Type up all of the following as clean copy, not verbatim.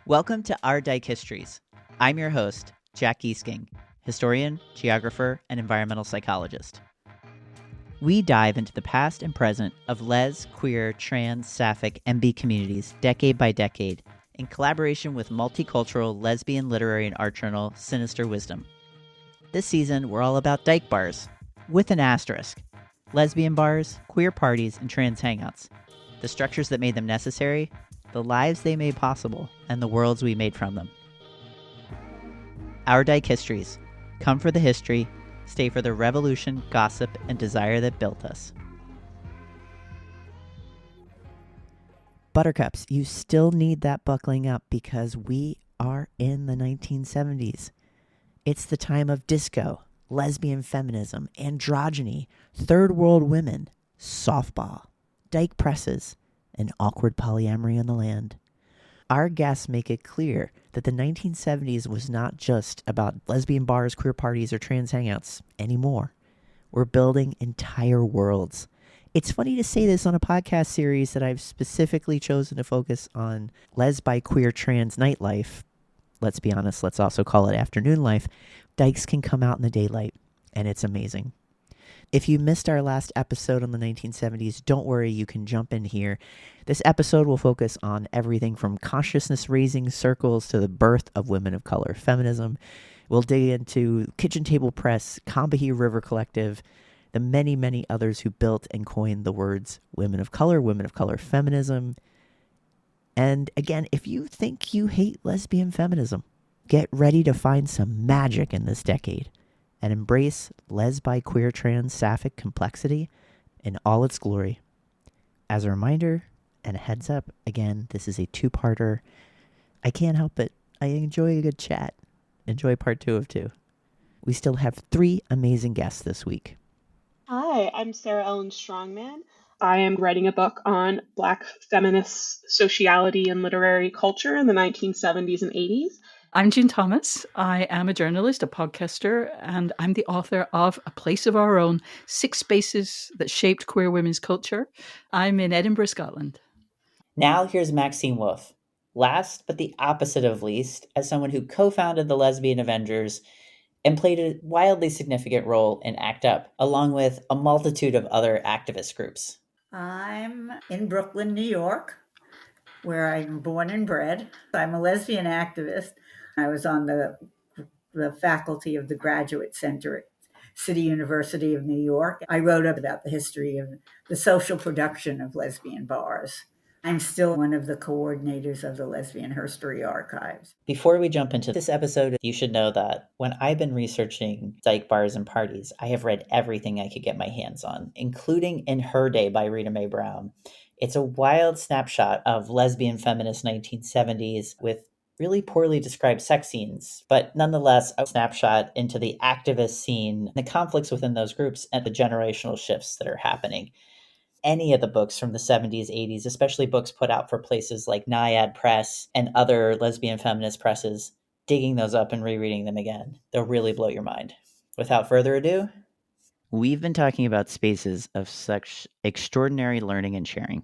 Welcome to Our Dyke Histories. I'm your host, Jack Gieseking, historian, geographer, and environmental psychologist. We dive into the past and present of les, queer, trans, sapphic, and bi communities decade by decade in collaboration with multicultural lesbian literary and art journal Sinister Wisdom. This season, we're all about dyke bars, with an asterisk. Lesbian bars, queer parties, and trans hangouts. The structures that made them necessary, the lives they made possible, and the worlds we made from them. Our Dyke Histories. Come for the history, stay for the revolution, gossip, and desire that built us. Buttercups, you still need that buckling up because we are in the 1970s. It's the time of disco, lesbian feminism, androgyny, third world women, softball, dyke presses, and awkward polyamory on the land. Our guests make it clear that the 1970s was not just about lesbian bars, queer parties, or trans hangouts anymore. We're building entire worlds. It's funny to say this on a podcast series that I've specifically chosen to focus on les, bi, queer, trans nightlife. Let's be honest, let's also call it afternoon life. Dykes can come out in the daylight, and it's amazing. If you missed our last episode on the 1970s, don't worry, you can jump in here. This episode will focus on everything from consciousness-raising circles to the birth of women of color feminism. We'll dig into Kitchen Table Press, Combahee River Collective, the many, many others who built and coined the words women of color feminism. And again, if you think you hate lesbian feminism, get ready to find some magic in this decade and embrace les, bi, queer, trans, sapphic complexity in all its glory. As a reminder, and a heads up, again, this is a two-parter. I can't help it. I enjoy a good chat. Enjoy part 2 of 2. We still have 3 amazing guests this week. Hi, I'm SaraEllen Strongman. I am writing a book on Black feminist sociality and literary culture in the 1970s and 80s. I'm Jean Thomas. I am a journalist, a podcaster, and I'm the author of A Place of Our Own, 6 Spaces That Shaped Queer Women's Culture. I'm in Edinburgh, Scotland. Now here's Maxine Wolfe. Last, but the opposite of least, as someone who co-founded the Lesbian Avengers and played a wildly significant role in ACT UP, along with a multitude of other activist groups. I'm in Brooklyn, New York, where I'm born and bred. I'm a lesbian activist. I was on the faculty of the Graduate Center at City University of New York. I wrote about the history of the social production of lesbian bars. I'm still one of the coordinators of the Lesbian History Archives. Before we jump into this episode, you should know that when I've been researching dyke bars and parties, I have read everything I could get my hands on, including In Her Day by Rita Mae Brown. It's a wild snapshot of lesbian feminist 1970s with really poorly described sex scenes, but nonetheless a snapshot into the activist scene, the conflicts within those groups, and the generational shifts that are happening. Any of the books from the 70s, 80s, especially books put out for places like Naiad Press and other lesbian feminist presses, digging those up and rereading them again, they'll really blow your mind. Without further ado, we've been talking about spaces of such extraordinary learning and sharing.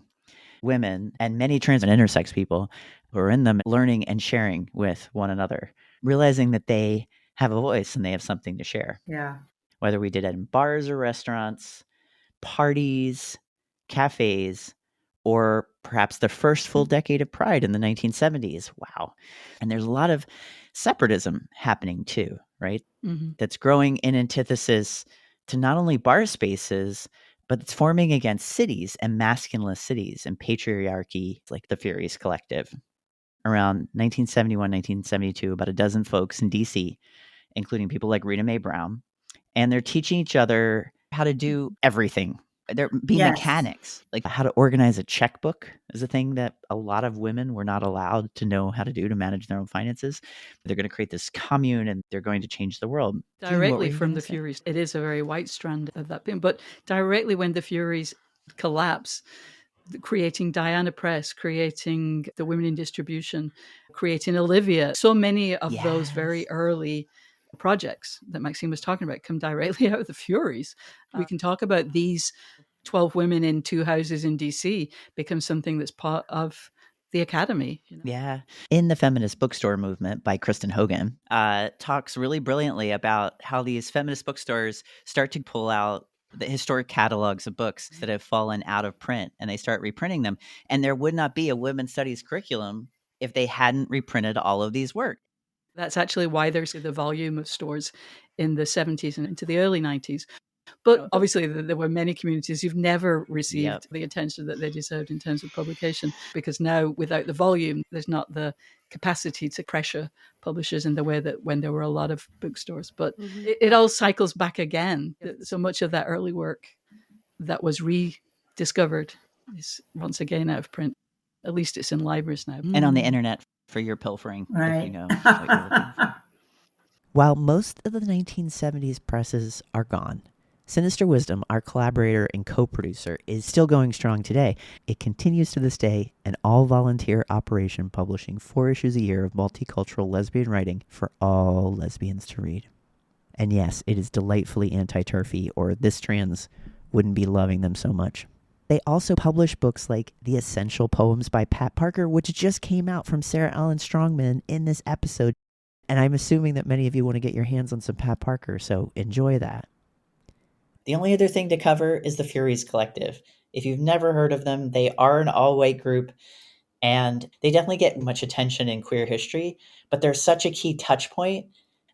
Women and many trans and intersex people who are in them learning and sharing with one another, realizing that they have a voice and they have something to share. Yeah. Whether we did it in bars or restaurants, parties, cafes, or perhaps the first full decade of Pride in the 1970s. Wow. And there's a lot of separatism happening too, right? Mm-hmm. That's growing in antithesis to not only bar spaces, but it's forming against cities and masculinist cities and patriarchy, like the Furies Collective. Around 1971, 1972, about a dozen folks in DC, including people like Rita Mae Brown, and they're teaching each other how to do everything. They're being mechanics, like how to organize a checkbook is a thing that a lot of women were not allowed to know how to do to manage their own finances. They're going to create this commune and they're going to change the world. Directly from the Furies. It is a very white strand of that thing, but directly when the Furies collapse, creating Diana Press, creating the Women in Distribution, creating Olivia, so many of those very early projects that Maxine was talking about come directly out of the Furies. We can talk about these 12 women in 2 houses in DC become something that's part of the academy. Yeah. In The Feminist Bookstore Movement by Kristen Hogan, talks really brilliantly about how these feminist bookstores start to pull out the historic catalogs of books that have fallen out of print, and they start reprinting them. And there would not be a women's studies curriculum if they hadn't reprinted all of these works. That's actually why there's the volume of stores in the 70s and into the early 90s. But obviously, there were many communities who've never received the attention that they deserved in terms of publication, because now, without the volume, there's not the capacity to pressure publishers in the way that when there were a lot of bookstores. But it all cycles back again. So much of that early work that was rediscovered is once again out of print. At least it's in libraries now. And on the internet for your pilfering, Right. if you know what you're looking for. While most of the 1970s presses are gone, Sinister Wisdom, our collaborator and co-producer, is still going strong today. It continues to this day, an all-volunteer operation publishing 4 issues a year of multicultural lesbian writing for all lesbians to read. And yes, it is delightfully anti-turfy, or this trans wouldn't be loving them so much. They also publish books like The Essential Poems by Pat Parker, which just came out from SaraEllen Strongman in this episode. And I'm assuming that many of you want to get your hands on some Pat Parker, so enjoy that. The only other thing to cover is the Furies Collective. If you've never heard of them, they are an all-white group, and they definitely get much attention in queer history, but they're such a key touch point.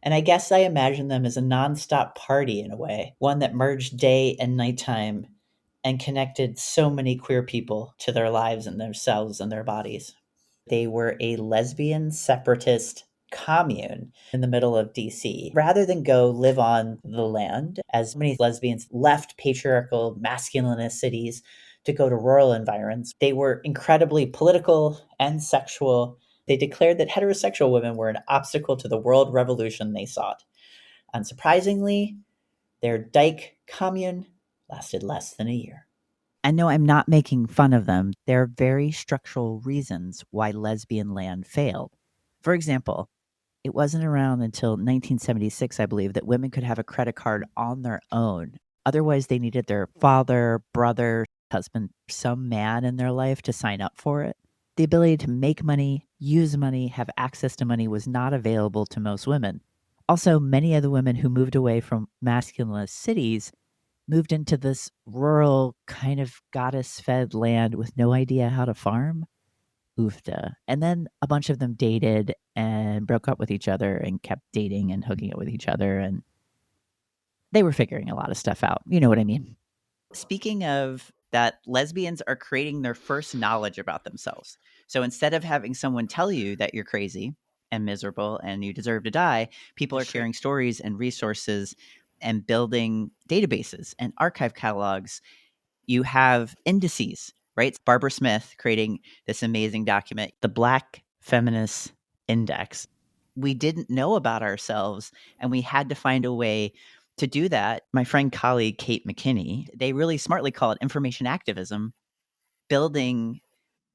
And I guess I imagine them as a nonstop party in a way, one that merged day and nighttime and connected so many queer people to their lives and themselves and their bodies. They were a lesbian separatist commune in the middle of DC. Rather than go live on the land, as many lesbians left patriarchal masculinist cities to go to rural environs, they were incredibly political and sexual. They declared that heterosexual women were an obstacle to the world revolution they sought. Unsurprisingly, their Dyke commune lasted less than a year. And no, I'm not making fun of them. There are very structural reasons why lesbian land failed. For example, it wasn't around until 1976, I believe, that women could have a credit card on their own. Otherwise, they needed their father, brother, husband, some man in their life to sign up for it. The ability to make money, use money, have access to money was not available to most women. Also, many of the women who moved away from masculinist cities moved into this rural, kind of goddess-fed land with no idea how to farm. Oofda. And then a bunch of them dated and broke up with each other and kept dating and hooking up with each other. And they were figuring a lot of stuff out. You know what I mean? Speaking of that, lesbians are creating their first knowledge about themselves. So instead of having someone tell you that you're crazy and miserable and you deserve to die, people are sharing stories and resources and building databases and archive catalogs. You have indices, right? Barbara Smith creating this amazing document, the Black Feminist Index. We didn't know about ourselves, and we had to find a way to do that. My friend, colleague, Kate McKinney, they really smartly call it information activism, building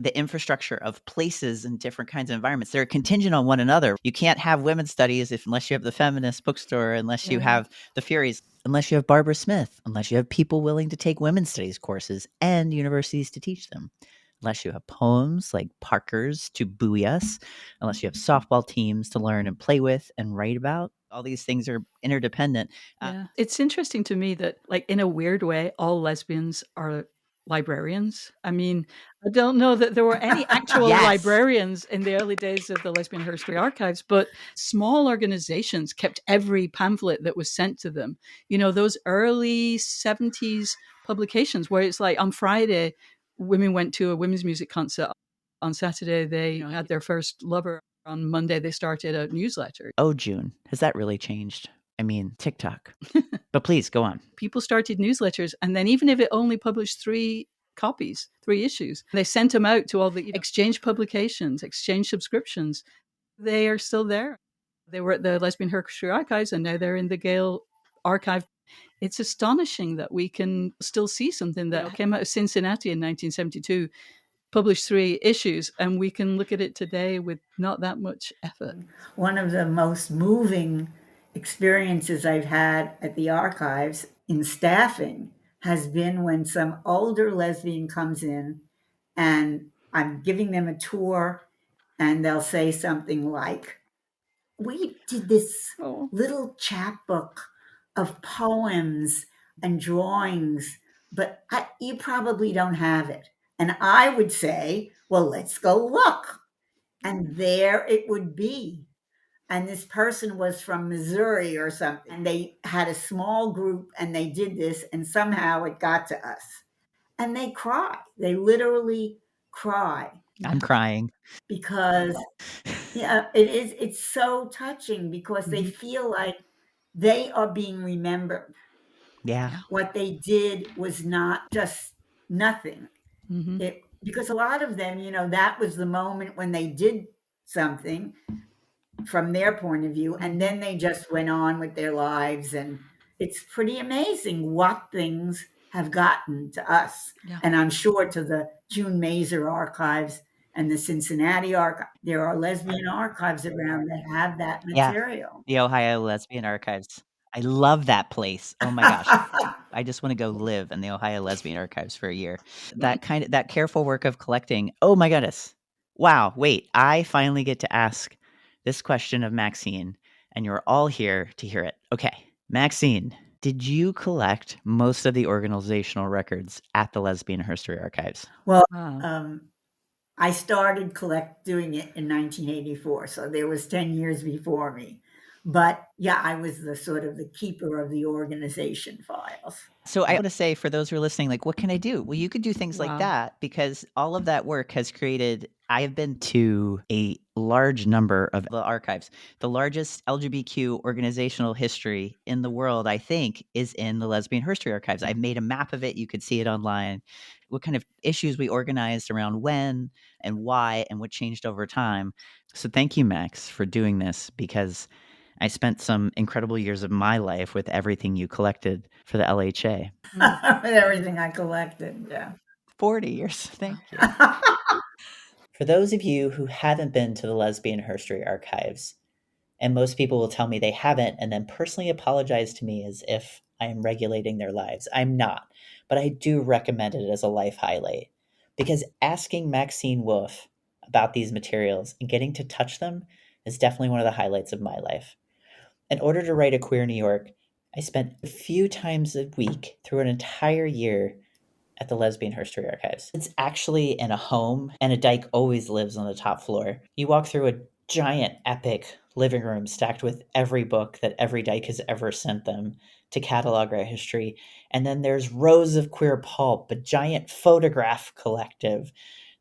the infrastructure of places and different kinds of environments. They're contingent on one another. You can't have women's studies unless you have the feminist bookstore, unless you have the Furies, unless you have Barbara Smith, unless you have people willing to take women's studies courses and universities to teach them, unless you have poems like Parker's to buoy us, unless you have softball teams to learn and play with and write about. All these things are interdependent. Yeah. It's interesting to me that, like, in a weird way, all lesbians are librarians. I mean, I don't know that there were any actual librarians in the early days of the Lesbian History Archives, but small organizations kept every pamphlet that was sent to them. You know, those early 70s publications where it's like on Friday, women went to a women's music concert. On Saturday, they had their first lover. On Monday, they started a newsletter. Oh, June. Has that really changed? I mean, TikTok. But please, go on. People started newsletters, and then even if it only published 3 copies, 3 issues, they sent them out to all the exchange publications, exchange subscriptions. They are still there. They were at the Lesbian History Archives, and now they're in the Gale archive. It's astonishing that we can still see something that came out of Cincinnati in 1972, published 3 issues, and we can look at it today with not that much effort. One of the most moving experiences I've had at the archives in staffing has been when some older lesbian comes in and I'm giving them a tour, and they'll say something like, we did this little chapbook of poems and drawings, but you probably don't have it. And I would say, well, let's go look. And there it would be. And this person was from Missouri or something. And they had a small group and they did this, and somehow it got to us. And they cry. They literally cry. I'm crying. Because yeah, it's so touching because they feel like they are being remembered. Yeah. What they did was not just nothing. Because a lot of them, that was the moment when they did something from their point of view, and then they just went on with their lives. And it's pretty amazing what things have gotten to us. Yeah. And I'm sure to the June Mazer archives and the Cincinnati archive. There are lesbian archives around that have that material. The Ohio Lesbian Archives. I love that place. Oh my gosh. I just want to go live in the Ohio Lesbian Archives for a year. That careful work of collecting. Oh my goodness. Wow. Wait, I finally get to ask this question of Maxine, and you're all here to hear it. Okay. Maxine, did you collect most of the organizational records at the Lesbian History Archives? Well, I started doing it in 1984, so there was 10 years before me. But yeah, I was the sort of the keeper of the organization files. So I want to say, for those who are listening, like, what can I do? Well, you could do things like that, because all of that work has created. I have been to a large number of the archives. The largest LGBTQ organizational history in the world, I think, is in the Lesbian History Archives. I've made a map of it. You could see it online. What kind of issues we organized around when and why and what changed over time. So thank you, Max, for doing this, because I spent some incredible years of my life with everything you collected for the LHA. With everything I collected, yeah. 40 years. Thank you. For those of you who haven't been to the Lesbian History Archives, and most people will tell me they haven't and then personally apologize to me as if I am regulating their lives. I'm not, but I do recommend it as a life highlight, because asking Maxine Wolfe about these materials and getting to touch them is definitely one of the highlights of my life. In order to write A Queer New York, I spent a few times a week through an entire year at the Lesbian History Archives. It's actually in a home, and a dyke always lives on the top floor. You walk through a giant, epic living room stacked with every book that every dyke has ever sent them to catalog our history. And then there's rows of queer pulp, a giant photograph collective.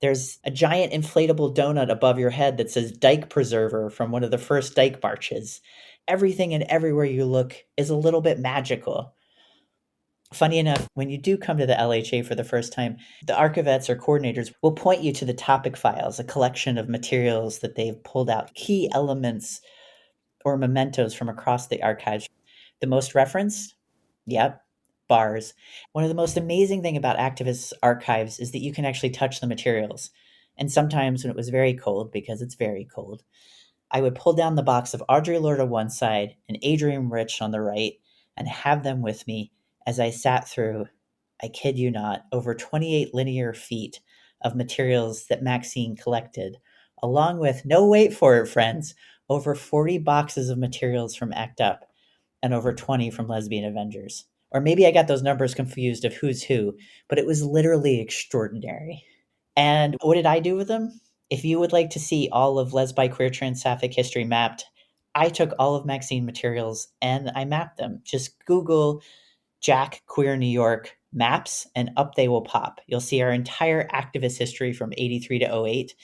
There's a giant inflatable donut above your head that says Dyke Preserver from one of the first dyke marches. Everything and everywhere you look is a little bit magical. Funny enough, when you do come to the LHA for the first time, the archivettes or coordinators will point you to the topic files, a collection of materials that they've pulled out, key elements or mementos from across the archives. The most referenced? Yep, bars. One of the most amazing thing about activist archives is that you can actually touch the materials. And sometimes when it was very cold, because it's very cold, I would pull down the box of Audre Lorde on one side and Adrienne Rich on the right and have them with me as I sat through, I kid you not, over 28 linear feet of materials that Maxine collected, along with, no wait for it, friends, over 40 boxes of materials from ACT UP and over 20 from Lesbian Avengers. Or maybe I got those numbers confused of who's who, but it was literally extraordinary. And what did I do with them? If you would like to see all of Lesbi Queer Trans Sapphic history mapped, I took all of Maxine materials and I mapped them. Just Google Jack Queer New York maps and up they will pop. You'll see our entire activist history from 83 to 08,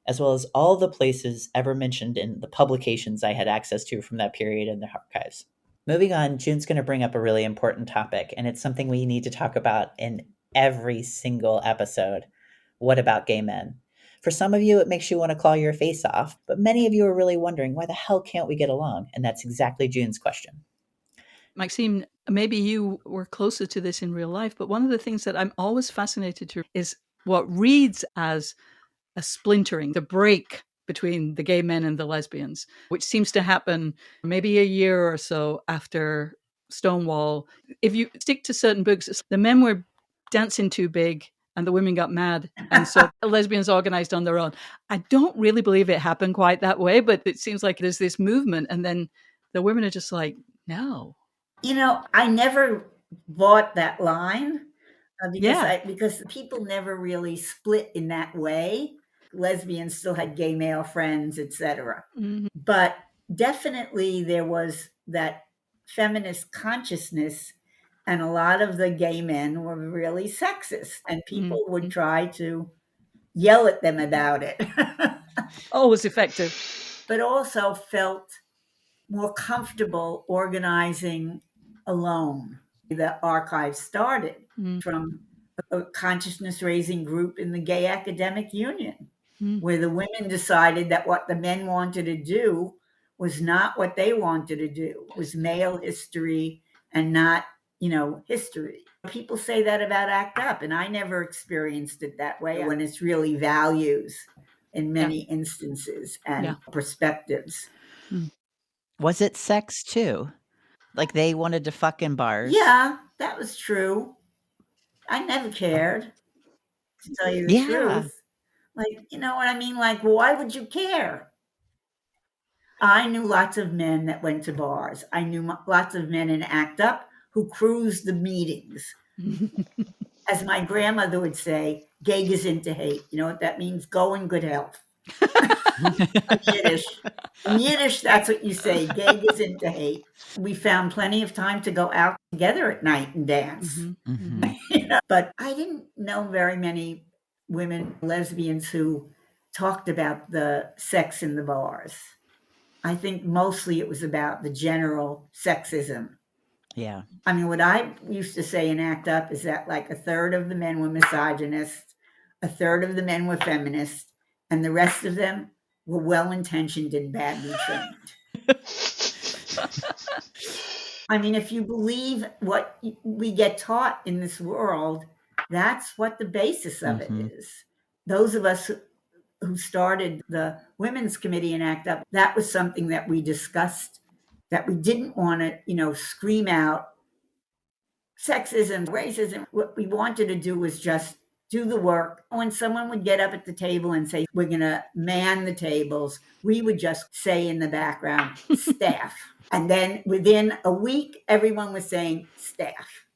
as well as all the places ever mentioned in the publications I had access to from that period in the archives. Moving on, June's going to bring up a really important topic, and it's something we need to talk about in every single episode. What about gay men? For some of you, it makes you want to claw your face off, but many of you are really wondering, why the hell can't we get along? And that's exactly June's question. Maxine, maybe you were closer to this in real life, but one of the things that I'm always fascinated to is what reads as a splintering, the break between the gay men and the lesbians, which seems to happen maybe a year or so after Stonewall. If you stick to certain books, the men were dancing too big and the women got mad. And so lesbians organized on their own. I don't really believe it happened quite that way, but it seems like there's this movement, and then the women are just like, no. I never bought that line Yeah. because people never really split in that way. Lesbians still had gay male friends, etc. Mhm. But definitely there was that feminist consciousness, and a lot of the gay men were really sexist, and people would try to yell at them about it. Always effective. But also felt more comfortable organizing alone. The archive started from a consciousness raising group in the Gay Academic Union, where the women decided that what the men wanted to do was not what they wanted to do. It was male history and not, history. People say that about ACT UP, and I never experienced it that way when it's really values in many instances and perspectives. Was it sex too? Like they wanted to fuck in bars? Yeah, that was true. I never cared, to tell you the truth. Like, you know what I mean? Like, why would you care? I knew lots of men that went to bars. I knew lots of men in ACT UP who cruised the meetings. As my grandmother would say, "Gay is into hate." You know what that means? Go in good health. In Yiddish. In Yiddish, that's what you say. Gay is into hate. We found plenty of time to go out together at night and dance. But I didn't know very many women, lesbians, who talked about the sex in the bars. I think mostly it was about the general sexism. Yeah. I mean, what I used to say in ACT UP is that like a third of the men were misogynists, a third of the men were feminists, and the rest of them were well-intentioned and badly trained. I mean, if you believe what we get taught in this world, that's what the basis of it is. Those of us who started the Women's Committee in ACT UP, that was something that we discussed, that we didn't want to, scream out sexism, racism. What we wanted to do was just do the work. When someone would get up at the table and say, we're going to man the tables, we would just say in the background, staff. And then within a week, everyone was saying staff.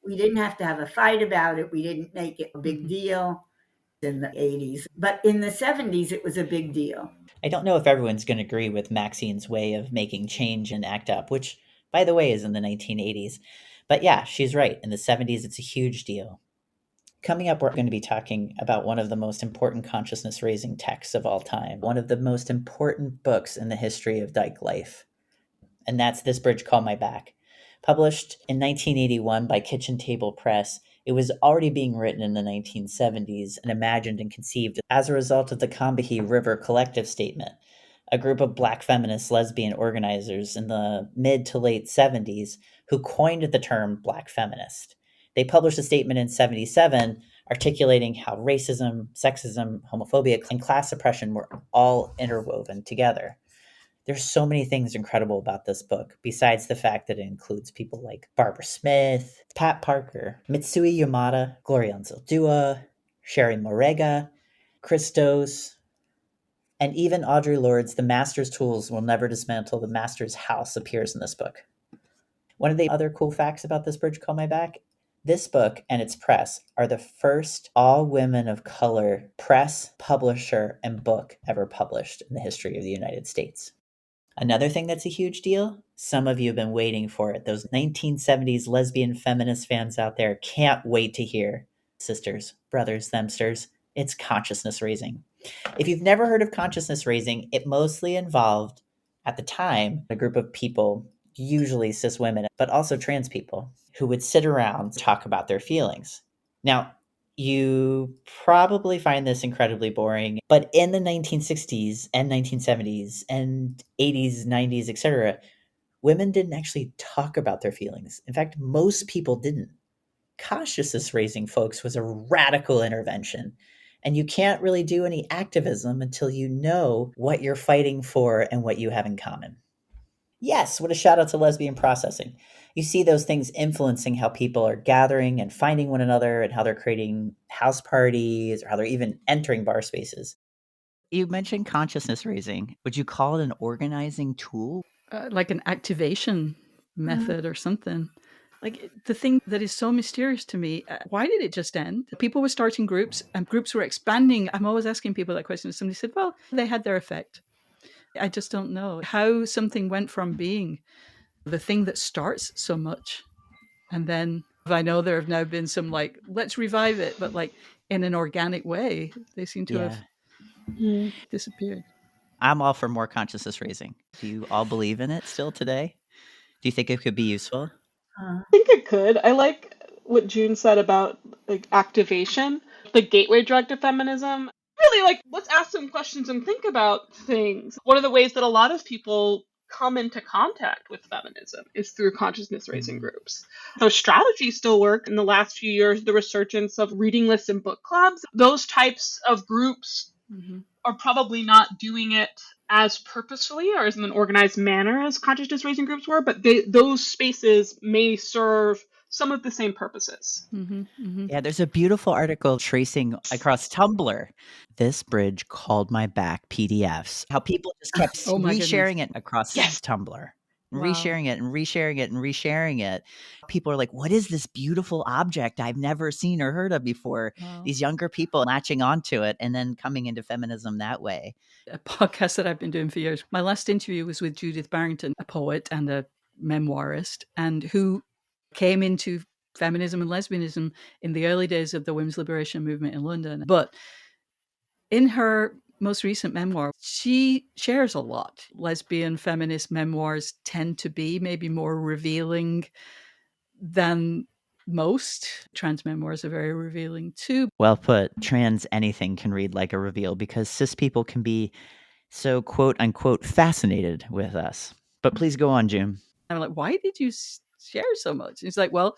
We didn't have to have a fight about it. We didn't make it a big deal in the 80s. But in the 70s, it was a big deal. I don't know if everyone's going to agree with Maxine's way of making change in ACT UP, which, by the way, is in the 1980s. But yeah, she's right. In the 70s, it's a huge deal. Coming up, we're going to be talking about one of the most important consciousness-raising texts of all time, one of the most important books in the history of Dyke life. And that's This Bridge Called My Back. Published in 1981 by Kitchen Table Press, it was already being written in the 1970s and imagined and conceived as a result of the Combahee River Collective statement, a group of Black feminist lesbian organizers in the mid to late 70s who coined the term Black feminist. They published a statement in 77 articulating how racism, sexism, homophobia, and class oppression were all interwoven together. There's so many things incredible about this book, besides the fact that it includes people like Barbara Smith, Pat Parker, Mitsui Yamada, Gloria Anzaldúa, Sherry Morega, Christos, and even Audre Lorde's The Master's Tools Will Never Dismantle the Master's House appears in this book. One of the other cool facts about This Bridge Called My Back, this book and its press are the first all women of color press, publisher, and book ever published in the history of the United States. Another thing that's a huge deal, some of you have been waiting for it. Those 1970s lesbian feminist fans out there can't wait to hear. Sisters, brothers, themsters, it's consciousness raising. If you've never heard of consciousness raising, it mostly involved, at the time, a group of people, usually cis women, but also trans people, who would sit around and talk about their feelings. Now, you probably find this incredibly boring, but in the 1960s and 1970s and 80s, 90s, etc., women didn't actually talk about their feelings. In fact, most people didn't. Consciousness raising, folks, was a radical intervention. And you can't really do any activism until you know what you're fighting for and what you have in common. Yes, what a shout out to lesbian processing. You see those things influencing how people are gathering and finding one another and how they're creating house parties or how they're even entering bar spaces. You mentioned consciousness raising. Would you call it an organizing tool? Like an activation method or something. Like the thing that is so mysterious to me, why did it just end? People were starting groups and groups were expanding. I'm always asking people that question. Somebody said, well, they had their effect. I just don't know how something went from being the thing that starts so much. And then I know there have now been some like, let's revive it, but like in an organic way, they seem to have disappeared. I'm all for more consciousness raising. Do you all believe in it still today? Do you think it could be useful? I think it could. I like what June said about like activation, the gateway drug to feminism. Really, like, let's ask some questions and think about things. One of the ways that a lot of people come into contact with feminism is through consciousness raising groups. So strategies still work. In the last few years, the resurgence of reading lists and book clubs, those types of groups are probably not doing it as purposefully or as in an organized manner as consciousness raising groups were, but those spaces may serve some of the same purposes. Yeah, there's a beautiful article tracing across Tumblr this bridge called my back PDFs. How people just kept Oh my goodness. resharing it across Yes. Tumblr. Wow. Resharing it and resharing it and resharing it. People are like, what is this beautiful object I've never seen or heard of before? Wow. These younger people latching onto it and then coming into feminism that way. A podcast that I've been doing for years. My last interview was with Judith Barrington, a poet and a memoirist, and who came into feminism and lesbianism in the early days of the women's liberation movement in London. But in her most recent memoir, she shares a lot. Lesbian feminist memoirs tend to be maybe more revealing than most. Trans memoirs are very revealing too. Well put. Trans anything can read like a reveal because cis people can be so quote unquote fascinated with us. But please go on, June. I'm like, why did you share so much? He's like, well,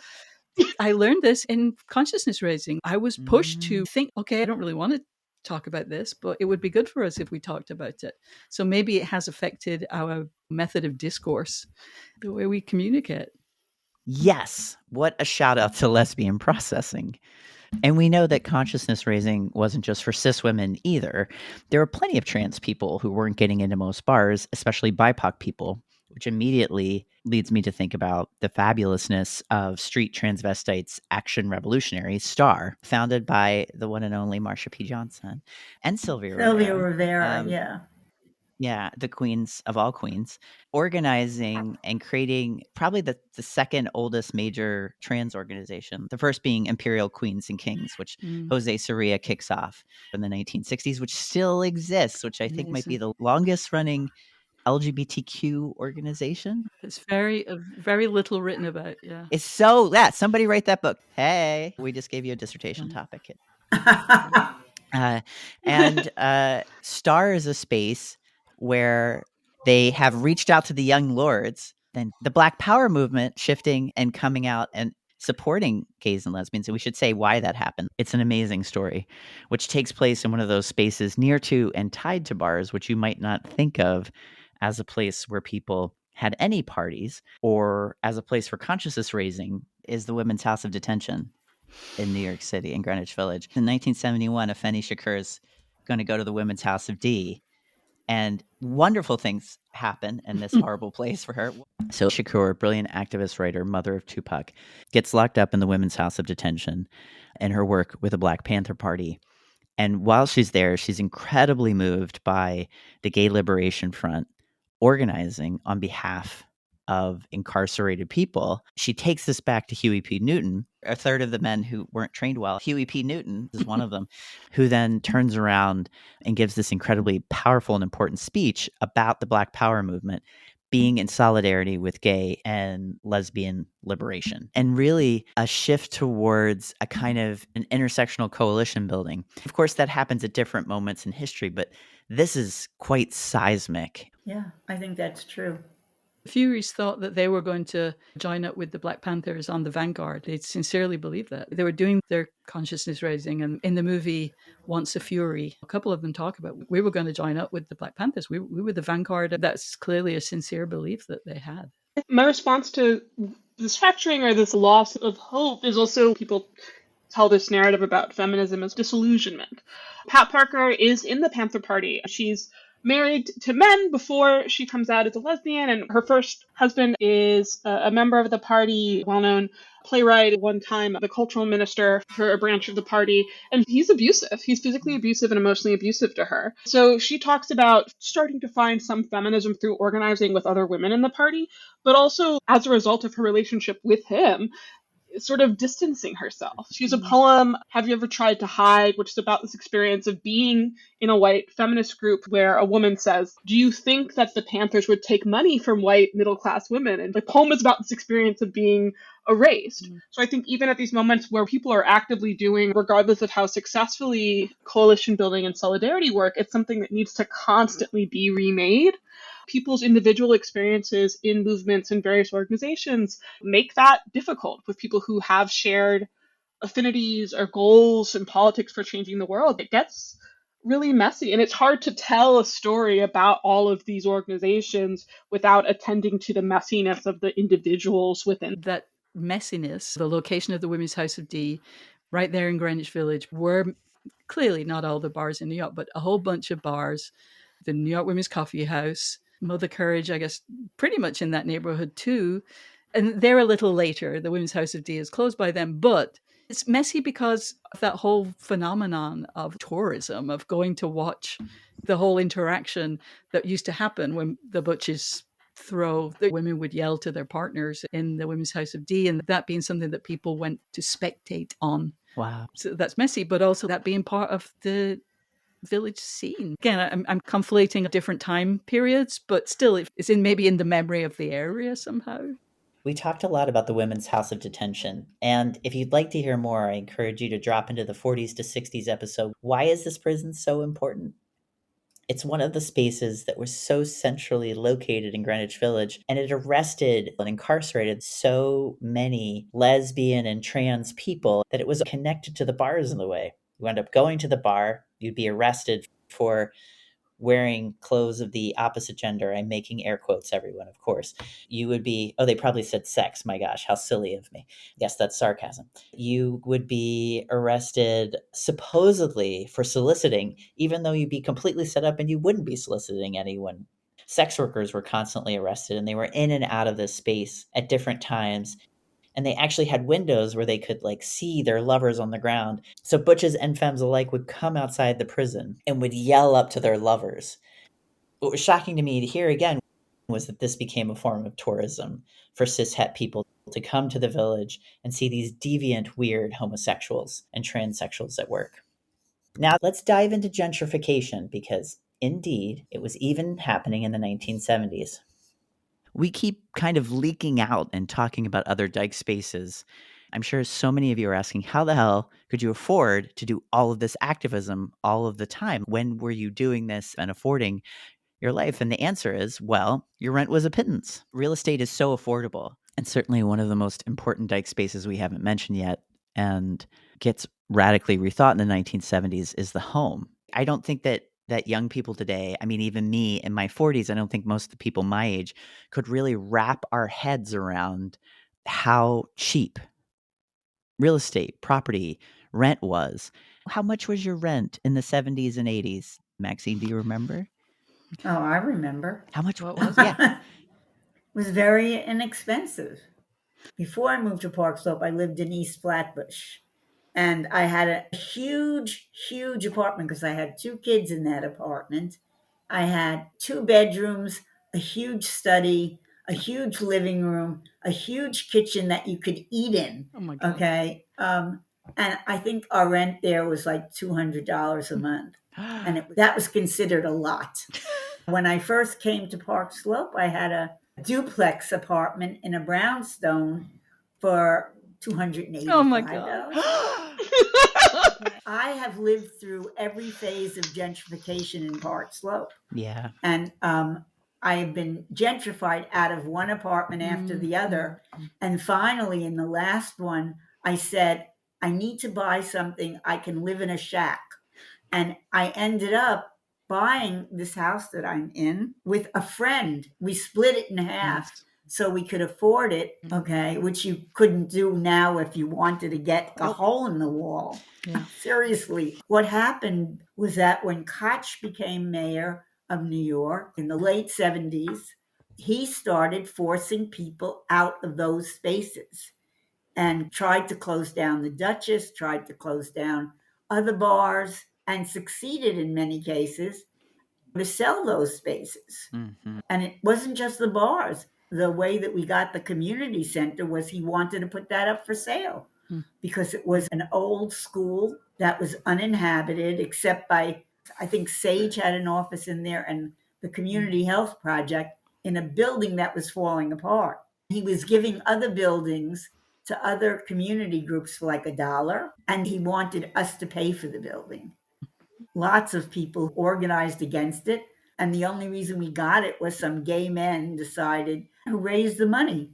I learned this in consciousness raising. I was pushed to think, okay, I don't really want to talk about this, but it would be good for us if we talked about it. So maybe it has affected our method of discourse, the way we communicate. Yes. What a shout out to lesbian processing. And we know that consciousness raising wasn't just for cis women either. There were plenty of trans people who weren't getting into most bars, especially BIPOC people, which immediately leads me to think about the fabulousness of Street Transvestites Action Revolutionary, STAR, founded by the one and only Marsha P. Johnson and Sylvia Rivera, yeah. Yeah, the queens of all queens, organizing and creating probably the second oldest major trans organization, the first being Imperial Queens and Kings, which Jose Sarria kicks off in the 1960s, which still exists, which I think might be the longest running LGBTQ organization. It's very little written about, yeah. It's so, yeah, somebody write that book. Hey, we just gave you a dissertation topic. STAR is a space where they have reached out to the young lords, then the Black Power movement shifting and coming out and supporting gays and lesbians. And we should say why that happened. It's an amazing story, which takes place in one of those spaces near to and tied to bars, which you might not think of as a place where people had any parties, or as a place for consciousness raising, is the Women's House of Detention in New York City, in Greenwich Village. In 1971, Afeni Shakur is going to go to the Women's House of D, and wonderful things happen in this horrible place for her. So Shakur, brilliant activist, writer, mother of Tupac, gets locked up in the Women's House of Detention in her work with the Black Panther Party. And while she's there, she's incredibly moved by the Gay Liberation Front organizing on behalf of incarcerated people. She takes this back to Huey P. Newton, a third of the men who weren't trained well. Huey P. Newton is one of them, who then turns around and gives this incredibly powerful and important speech about the Black Power movement being in solidarity with gay and lesbian liberation, and really a shift towards a kind of an intersectional coalition building. Of course, that happens at different moments in history, but this is quite seismic. Yeah, I think that's true. Furies thought that they were going to join up with the Black Panthers on the vanguard. They sincerely believed that. They were doing their consciousness raising. And in the movie Once a Fury, a couple of them talk about, we were going to join up with the Black Panthers. We were the vanguard. That's clearly a sincere belief that they had. My response to this fracturing or this loss of hope is also people tell this narrative about feminism as disillusionment. Pat Parker is in the Panther Party. She's married to men before she comes out as a lesbian, and her first husband is a member of the party, well-known playwright, one time the cultural minister for a branch of the party, and he's abusive. He's physically abusive and emotionally abusive to her. So she talks about starting to find some feminism through organizing with other women in the party, but also as a result of her relationship with him, sort of distancing herself. She has a poem, Have You Ever Tried to Hide?, which is about this experience of being in a white feminist group where a woman says, do you think that the Panthers would take money from white middle-class women? And the poem is about this experience of being erased. So I think even at these moments where people are actively doing, regardless of how successfully coalition building and solidarity work, it's something that needs to constantly be remade. People's individual experiences in movements and various organizations make that difficult with people who have shared affinities or goals and politics for changing the world. It gets really messy, and it's hard to tell a story about all of these organizations without attending to the messiness of the individuals within. That messiness, the location of the Women's House of D, right there in Greenwich Village, were clearly not all the bars in New York, but a whole bunch of bars. The New York Women's Coffee House, Mother Courage, I guess, pretty much in that neighborhood too. And they're a little later. The Women's House of D is closed by them, but it's messy because of that whole phenomenon of tourism, of going to watch the whole interaction that used to happen when the butches throw. The women would yell to their partners in the Women's House of D, and that being something that people went to spectate on. Wow. So that's messy, but also that being part of the village scene. Again, I'm conflating different time periods, but still it's maybe in the memory of the area somehow. We talked a lot about the Women's House of Detention, and if you'd like to hear more, I encourage you to drop into the 40s to 60s episode, Why is this prison so important? It's one of the spaces that was so centrally located in Greenwich Village, and it arrested and incarcerated so many lesbian and trans people that it was connected to the bars in the way. You end up going to the bar, you'd be arrested for wearing clothes of the opposite gender. I'm making air quotes, everyone, of course. You would be, oh, they probably said sex. My gosh, how silly of me. Yes, that's sarcasm. You would be arrested supposedly for soliciting, even though you'd be completely set up and you wouldn't be soliciting anyone. Sex workers were constantly arrested, and they were in and out of this space at different times. And they actually had windows where they could see their lovers on the ground. So butches and femmes alike would come outside the prison and would yell up to their lovers. What was shocking to me to hear again was that this became a form of tourism for cis-het people to come to the village and see these deviant, weird homosexuals and transsexuals at work. Now let's dive into gentrification, because indeed it was even happening in the 1970s. We keep kind of leaking out and talking about other dyke spaces. I'm sure so many of you are asking, how the hell could you afford to do all of this activism all of the time? When were you doing this and affording your life? And the answer is, well, your rent was a pittance. Real estate is so affordable. And certainly one of the most important dyke spaces we haven't mentioned yet and gets radically rethought in the 1970s is the home. I don't think that young people today, I mean, even me in my 40s, I don't think most of the people my age could really wrap our heads around how cheap real estate, property, rent was. How much was your rent in the 70s and 80s? Maxine, do you remember? Oh, I remember. How much What was it? Yeah. It was very inexpensive. Before I moved to Park Slope, I lived in East Flatbush. And I had a huge, huge apartment because I had 2 kids in that apartment. I had 2 bedrooms, a huge study, a huge living room, a huge kitchen that you could eat in. Oh my God. Okay. And I think our rent there was like $200 a month. And that was considered a lot. When I first came to Park Slope, I had a duplex apartment in a brownstone for $285. Oh my God. I have lived through every phase of gentrification in Park Slope. Yeah. And I have been gentrified out of one apartment after the other. And finally, in the last one, I said, I need to buy something. I can live in a shack. And I ended up buying this house that I'm in with a friend. We split it in half so we could afford it, okay, which you couldn't do now if you wanted to get a hole in the wall. Yeah. Seriously, what happened was that when Koch became mayor of New York in the late 70s, he started forcing people out of those spaces and tried to close down the Duchess, tried to close down other bars, and succeeded in many cases to sell those spaces. Mhm. And it wasn't just the bars. The way that we got the community center was he wanted to put that up for sale because it was an old school that was uninhabited except by, I think Sage had an office in there and the Community Health Project in a building that was falling apart. He was giving other buildings to other community groups for like $1, and he wanted us to pay for the building. Lots of people organized against it, and the only reason we got it was some gay men decided who raised the money.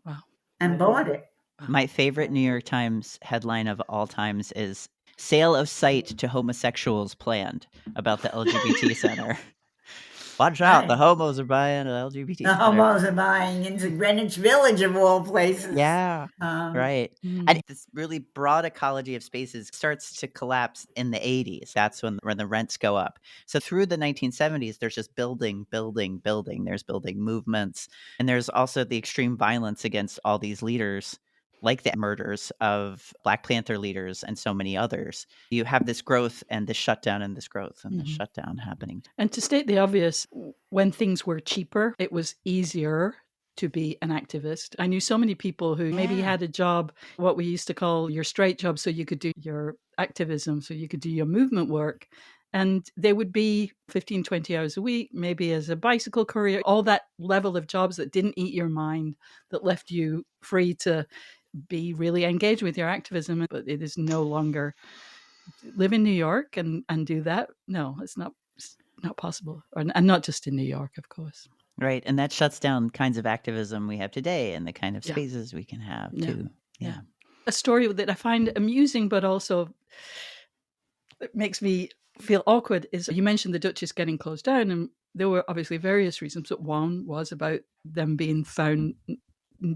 Wow. And bought it. My favorite New York Times headline of all times is "Sale of Site to Homosexuals Planned" about the LGBT center. Watch out, the homos are buying an LGBT The center. homos are buying into Greenwich Village of all places. Yeah, right. And Mm. this really broad ecology of spaces starts to collapse in the 80s. That's when the rents go up. So through the 1970s, there's just building. There's building movements. And there's also the extreme violence against all these leaders, like the murders of Black Panther leaders and so many others. You have this growth and this shutdown and this growth and this shutdown happening. And to state the obvious, when things were cheaper, it was easier to be an activist. I knew so many people who maybe had a job, what we used to call your straight job, so you could do your activism, so you could do your movement work. And they would be 15, 20 hours a week, maybe as a bicycle courier, all that level of jobs that didn't eat your mind, that left you free to be really engaged with your activism. But it is no longer live in New York and do that. No, it's not possible. And not just in New York, of course. Right. And that shuts down kinds of activism we have today and the kind of spaces we can have too. Yeah. A story that I find amusing, but also it makes me feel awkward is you mentioned the Duchess getting closed down, and there were obviously various reasons, but one was about them being found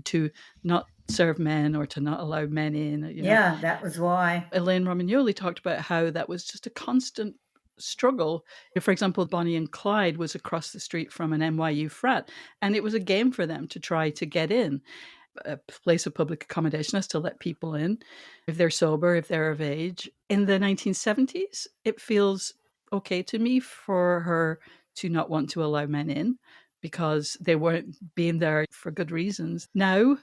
to not serve men or to not allow men in. Yeah, that was why. Elaine Romagnoli talked about how that was just a constant struggle. For example, Bonnie and Clyde was across the street from an NYU frat, and it was a game for them to try to get in. A place of public accommodation is to let people in if they're sober, if they're of age. In the 1970s, it feels okay to me for her to not want to allow men in because they weren't being there for good reasons. Now,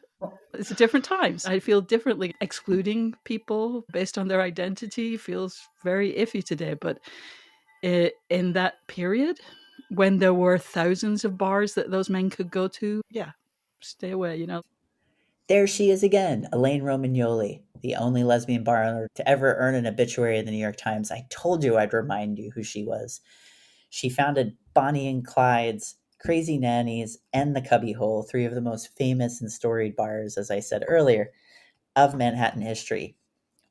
it's a different times. I feel differently. Excluding people based on their identity feels very iffy today. But in that period, when there were thousands of bars that those men could go to, stay away, There she is again, Elaine Romagnoli, the only lesbian bar owner to ever earn an obituary in the New York Times. I told you I'd remind you who she was. She founded Bonnie and Clyde's, Crazy Nannies, and the Cubby Hole, three of the most famous and storied bars, as I said earlier, of Manhattan history.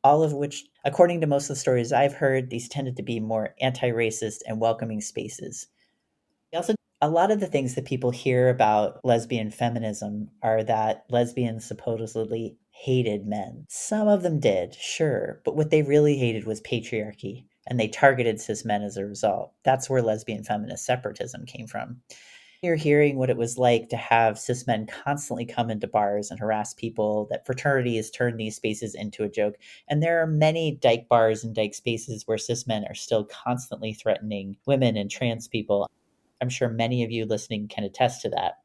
All of which, according to most of the stories I've heard, these tended to be more anti-racist and welcoming spaces. Also, a lot of the things that people hear about lesbian feminism are that lesbians supposedly hated men. Some of them did, sure, but what they really hated was patriarchy, and they targeted cis men as a result. That's where lesbian feminist separatism came from. You're hearing what it was like to have cis men constantly come into bars and harass people, that fraternities turned these spaces into a joke. And there are many dyke bars and dyke spaces where cis men are still constantly threatening women and trans people. I'm sure many of you listening can attest to that.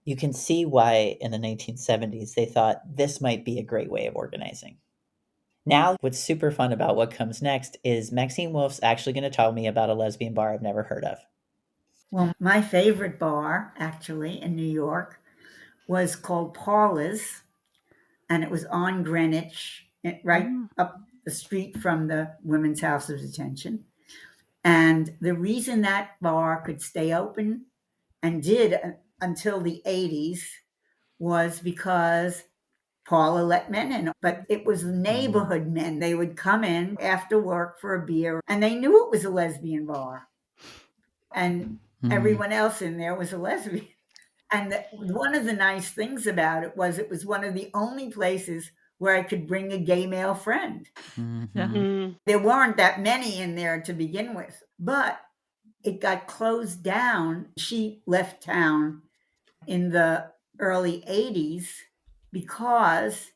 You can see why in the 1970s they thought this might be a great way of organizing. Now, what's super fun about what comes next is Maxine Wolfe's actually going to tell me about a lesbian bar I've never heard of. Well, my favorite bar, actually, in New York was called Paula's, and it was on Greenwich, right up the street from the Women's House of Detention. And the reason that bar could stay open and did until the 80s was because Paula let men in, but it was neighborhood men. They would come in after work for a beer, and they knew it was a lesbian bar. And everyone else in there was a lesbian. And one of the nice things about it was one of the only places where I could bring a gay male friend. Mm. There weren't that many in there to begin with, but it got closed down. She left town in the early 80s because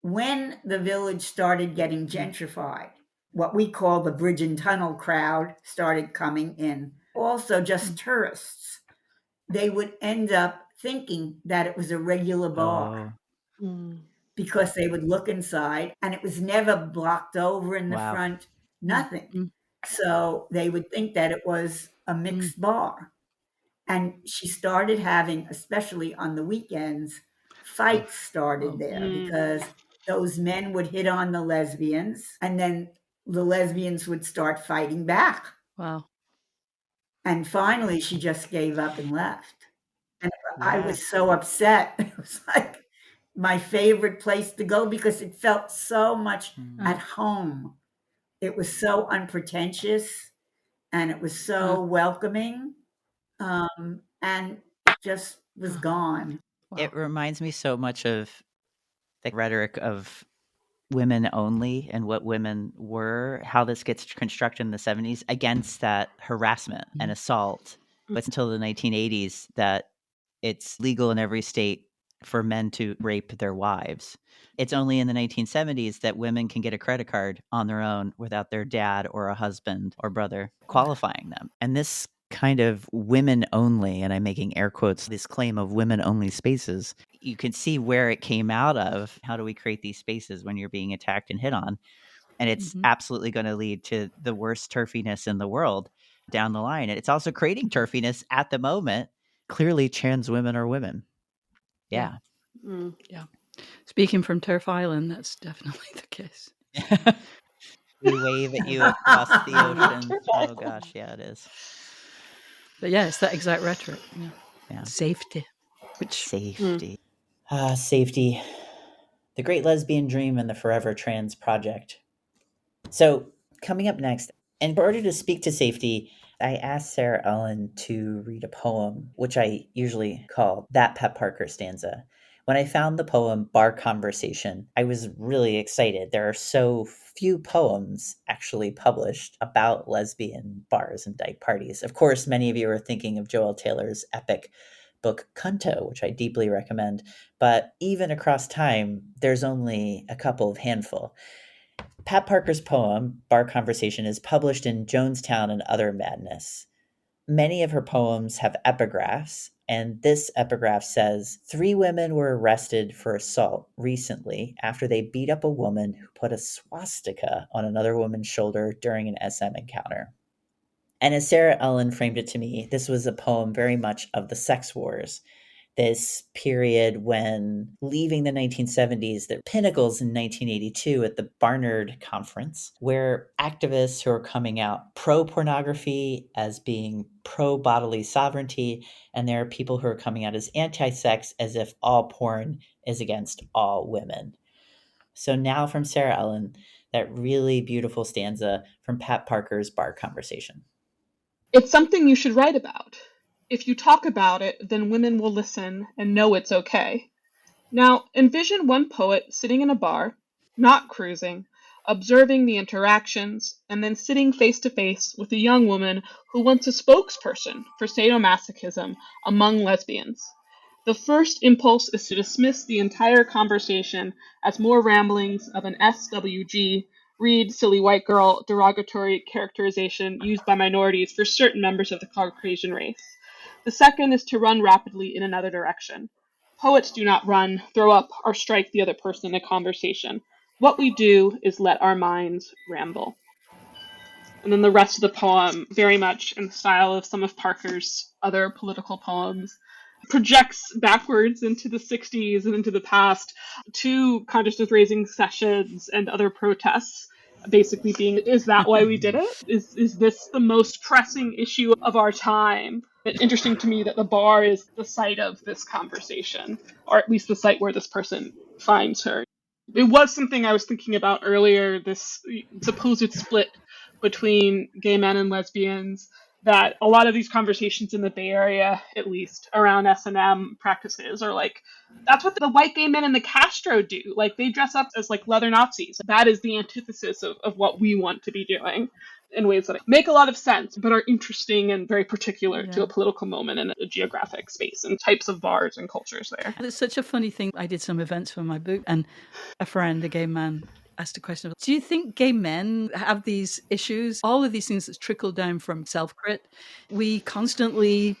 when the village started getting gentrified, what we call the bridge and tunnel crowd started coming in. Also, just tourists. They would end up thinking that it was a regular bar because they would look inside and it was never blocked over in the front, nothing. So they would think that it was a mixed bar. And she started having, especially on the weekends, fights started there because those men would hit on the lesbians and then the lesbians would start fighting back. Wow. And finally, she just gave up and left. And I was so upset. It was like my favorite place to go because it felt so much at home. It was so unpretentious and it was so welcoming, and just was gone. Wow. It reminds me so much of the rhetoric of women only and what women were, how this gets constructed in the 70s against that harassment and assault. But it's until the 1980s that it's legal in every state for men to rape their wives. It's only in the 1970s that women can get a credit card on their own without their dad or a husband or brother qualifying them. And this kind of women only, and I'm making air quotes, this claim of women only spaces, you can see where it came out of. How do we create these spaces when you're being attacked and hit on? And it's absolutely going to lead to the worst turfiness in the world down the line. And it's also creating turfiness at the moment. Clearly, trans women are women. Yeah. Yeah. Speaking from Turf Island, that's definitely the case. We wave at you across the ocean. Oh, gosh. Yeah, it is. But yeah, it's that exact rhetoric. Yeah. Safety. Safety. Safety. The Great Lesbian Dream and the Forever Trans Project. So, coming up next, in order to speak to safety, I asked SaraEllen to read a poem, which I usually call That Pat Parker Stanza. When I found the poem Bar Conversation, I was really excited. There are so few poems actually published about lesbian bars and dyke parties. Of course, many of you are thinking of Joel Taylor's epic book Cunto, which I deeply recommend. But even across time, there's only a couple of handful. Pat Parker's poem, Bar Conversation, is published in Jonestown and Other Madness. Many of her poems have epigraphs, and this epigraph says, 3 women were arrested for assault recently after they beat up a woman who put a swastika on another woman's shoulder during an SM encounter. And as SaraEllen framed it to me, this was a poem very much of the sex wars. This period when, leaving the 1970s, the pinnacles in 1982 at the Barnard Conference, where activists who are coming out pro-pornography as being pro-bodily sovereignty, and there are people who are coming out as anti-sex as if all porn is against all women. So now from SaraEllen, that really beautiful stanza from Pat Parker's Bar Conversation. It's something you should write about. If you talk about it, then women will listen and know it's okay. Now, envision one poet sitting in a bar, not cruising, observing the interactions, and then sitting face to face with a young woman who wants a spokesperson for sadomasochism among lesbians. The first impulse is to dismiss the entire conversation as more ramblings of an SWG, read silly white girl, derogatory characterization used by minorities for certain members of the Caucasian race. The second is to run rapidly in another direction. Poets do not run, throw up, or strike the other person in a conversation. What we do is let our minds ramble. And then the rest of the poem, very much in the style of some of Parker's other political poems, projects backwards into the 60s and into the past to consciousness raising sessions and other protests. basically being, is that why we did it? Is this the most pressing issue of our time? It's interesting to me that the bar is the site of this conversation, or at least the site where this person finds her. It was something I was thinking about earlier, this supposed split between gay men and lesbians, that a lot of these conversations in the Bay Area, at least around S&M practices, are like, that's what the white gay men in the Castro do. Like, they dress up as like leather Nazis. That is the antithesis of what we want to be doing, in ways that make a lot of sense, but are interesting and very particular to a political moment and a geographic space and types of bars and cultures there. It's such a funny thing. I did some events for my book, and a friend, a gay man, asked a question, do you think gay men have these issues? All of these things that trickle down from self-crit. We constantly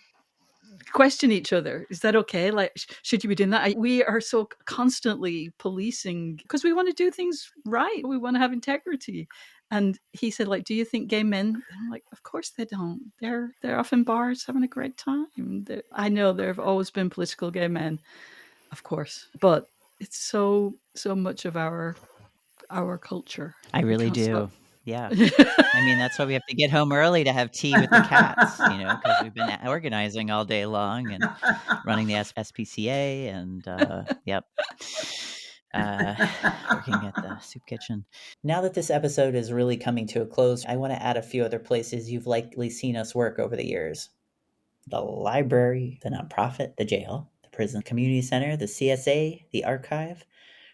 question each other. Is that okay? Like, should you be doing that? We are so constantly policing because we want to do things right. We want to have integrity. And he said, like, do you think gay men? And I'm like, of course they don't. They're off in bars having a great time. I know there have always been political gay men, of course, but it's so much of our culture. I really do. Stop. Yeah. I mean, that's why we have to get home early to have tea with the cats, because we've been organizing all day long and running the SPCA and, yep. Working at the soup kitchen. Now that this episode is really coming to a close, I want to add a few other places you've likely seen us work over the years. The library, the nonprofit, the jail, the prison community center, the CSA, the archive,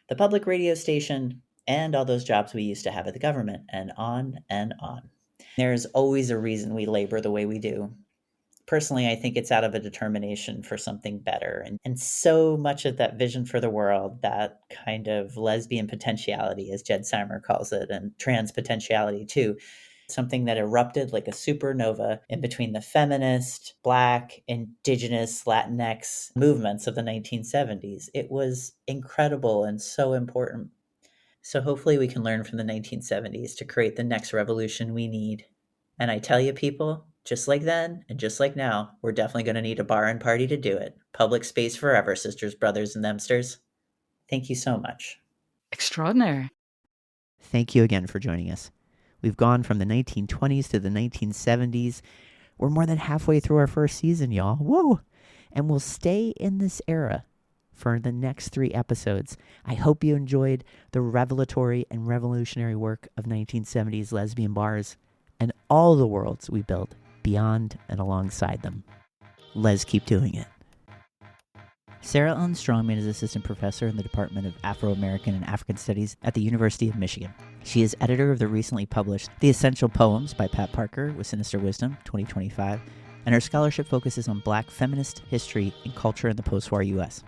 the public radio station, and all those jobs we used to have at the government, and on and on. There's always a reason we labor the way we do. Personally, I think it's out of a determination for something better. And so much of that vision for the world, that kind of lesbian potentiality, as Jed Simer calls it, and trans potentiality too, something that erupted like a supernova in between the feminist, Black, Indigenous, Latinx movements of the 1970s. It was incredible and so important. So hopefully we can learn from the 1970s to create the next revolution we need. And I tell you, people, just like then and just like now, we're definitely going to need a bar and party to do it. Public space forever, sisters, brothers, and themsters. Thank you so much. Extraordinary. Thank you again for joining us. We've gone from the 1920s to the 1970s. We're more than halfway through our first season, y'all. Whoa! And we'll stay in this era for the next 3 episodes. I hope you enjoyed the revelatory and revolutionary work of 1970s lesbian bars and all the worlds we built beyond and alongside them. Let's keep doing it. SaraEllen Strongman is assistant professor in the Department of Afro-American and African Studies at the University of Michigan. She is editor of the recently published The Essential Poems by Pat Parker with Sinister Wisdom, 2025, and her scholarship focuses on Black feminist history and culture in the post-war U.S.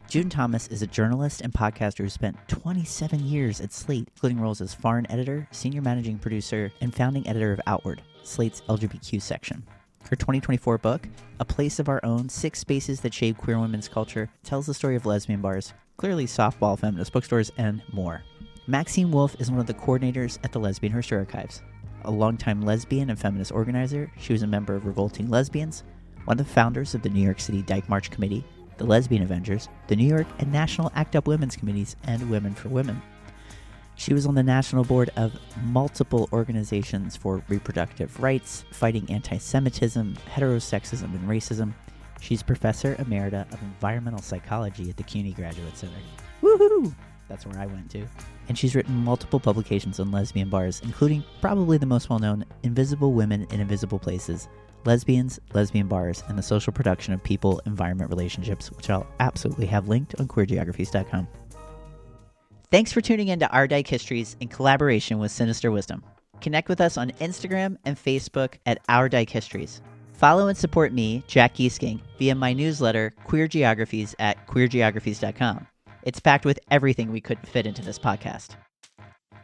June Thomas is a journalist and podcaster who spent 27 years at Slate, including roles as foreign editor, senior managing producer, and founding editor of Outward, Slate's LGBTQ section. Her 2024 book, A Place of Our Own, 6 Spaces That Shape Queer Women's Culture, tells the story of lesbian bars, clearly softball feminist bookstores, and more. Maxine Wolfe is one of the coordinators at the Lesbian History Archives. A longtime lesbian and feminist organizer, she was a member of Revolting Lesbians, one of the founders of the New York City Dyke March Committee, the Lesbian Avengers, the New York and National ACT UP Women's Committees, and Women for Women. She was on the national board of multiple organizations for reproductive rights, fighting anti-Semitism, heterosexism, and racism. She's professor emerita of environmental psychology at the CUNY Graduate Center. Woohoo! That's where I went to. And she's written multiple publications on lesbian bars, including probably the most well-known, Invisible Women in Invisible Places, Lesbians, Lesbian Bars, and the Social Production of People-Environment Relationships, which I'll absolutely have linked on queergeographies.com. Thanks for tuning in to Our Dyke Histories in collaboration with Sinister Wisdom. Connect with us on Instagram and Facebook at Our Dyke Histories. Follow and support me, Jack Gieseking, via my newsletter, Queer Geographies, at queergeographies.com. It's packed with everything we couldn't fit into this podcast.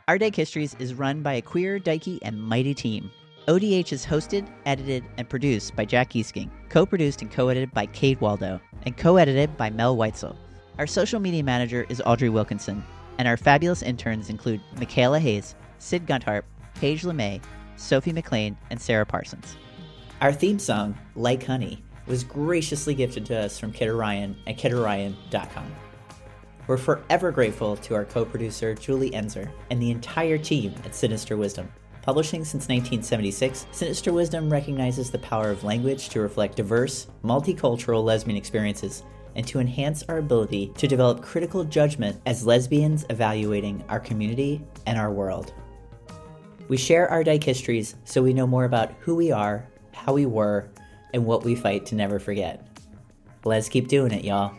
Our Dyke Histories is run by a queer, dykey, and mighty team. ODH is hosted, edited, and produced by Jack Gieseking, co-produced and co-edited by Cade Waldo, and co-edited by Mel Weitzel. Our social media manager is Audrey Wilkinson, and our fabulous interns include Michaela Hayes, Sid Gunthart, Paige LeMay, Sophie McLean, and Sarah Parsons. Our theme song, Like Honey, was graciously gifted to us from Kid Orion at kidorion.com. We're forever grateful to our co-producer Julie Enzer and the entire team at Sinister Wisdom. Publishing since 1976, Sinister Wisdom recognizes the power of language to reflect diverse, multicultural lesbian experiences and to enhance our ability to develop critical judgment as lesbians evaluating our community and our world. We share our Dyke histories so we know more about who we are, how we were, and what we fight to never forget. Let's keep doing it, y'all.